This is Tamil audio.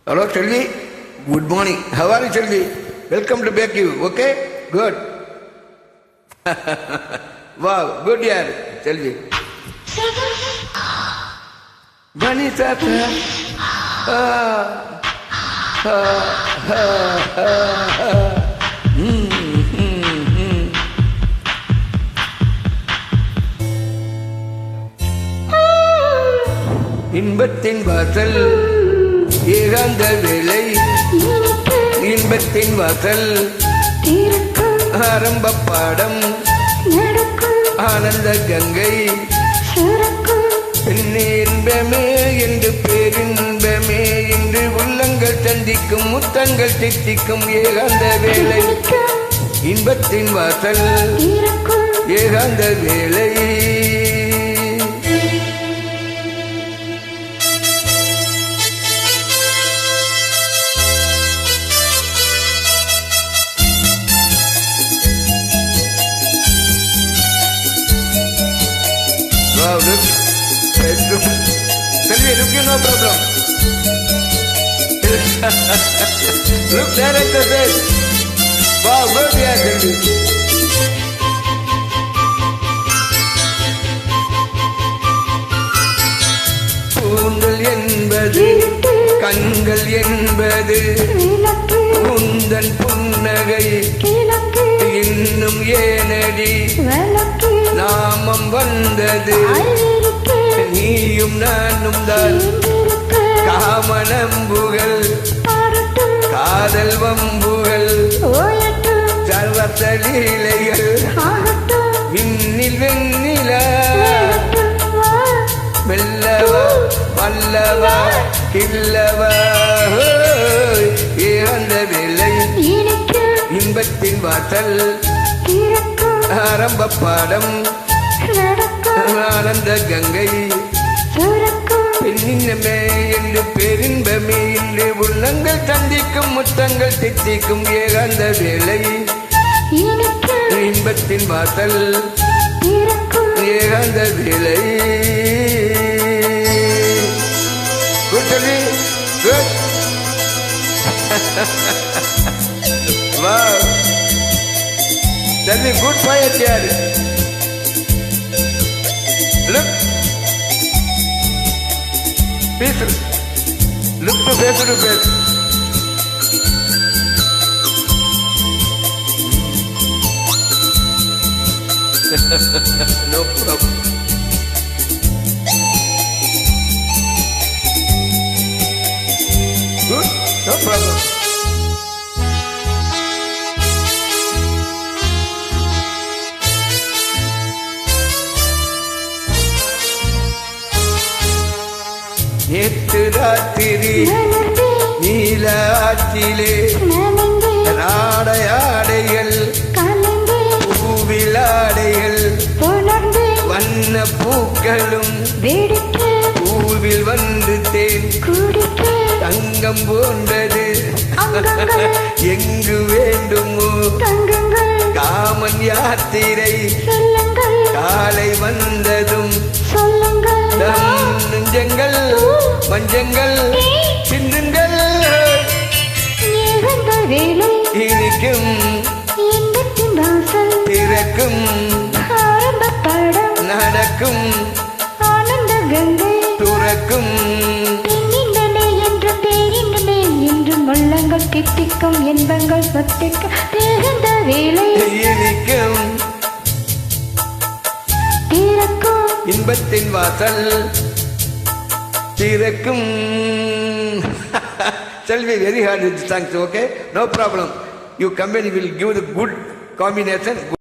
Hello, Selvi. Good morning. How are you, Selvi? Welcome to Baku. Okay? Good. Wow, good yaar, Selvi. Bunny Tata. இன்பத்தின் வாசல் ஏகாந்த வேளை, இன்பத்தின் வாசல் ஆரம்ப பாடம் ஆனந்த கங்கை, இன்பமே என்று பேரின்பமே என்று உள்ளங்கள் சந்திக்கும் முத்தங்கள் சித்திக்கும் ஏகாந்த வேளை, இன்பத்தின் வாசல் ஏகாந்த வேளை. Wow, look. Selvi, look, you no problem. Look there at the face. Wow, good, yeah, Selvi. கூந்தல் என்பது கண்கள் என்பது உந்தன் புன்னகை இன்னும் ஏனடி நாமம் வந்தது, நீயும் நானும் தான் காமனம்புகள் காதல் வம்புகள் சர்வத்தலீலைகள் விண்ணில் வெண்ணிலா மெல்லவா வல்லவா கில்லவா ஏந்த வேலை, இன்பத்தின் வாசல் ஆரம்ப பாடம் ஆனந்த கங்கை, பெண்ணினமே என்று பேரின்பமே என்று உள்ளங்கள் சந்திக்கும் முத்தங்கள் தித்திக்கும் ஏகாந்த வேலை, இன்பத்தின் வாசல் ஏகாந்த வேலை. Good, Selvi. Good. Wow. Selvi, good poet yaar. Look. Peaceful. Look to face to face. No problem. Good? No problem. நேற்று ராத்திரி நீல ஆற்றிலே ஆடைகள் பூவிலாடைகள் வண்ண பூக்களும் பூவில் வந்து தேன் தங்கம் போன்றது எங்கு வேண்டுமோ காமன் யாத்திரை காலை வந்ததும் நெஞ்சங்கள் மஞ்சங்கள் சிந்துங்கள் இனிக்கும் திறக்கும் நடக்கும் துறக்கும் உள்ளங்கள் கிட்டிக்கும் இன்பங்கள் சொத்திக்கும் தேர்ந்த வேலை, இனிக்கும் திறக்கும் இன்பத்தின் வாசல் திறக்கும். Selvi, very hard with thanks, okay? No problem. You come and you will give the good combination.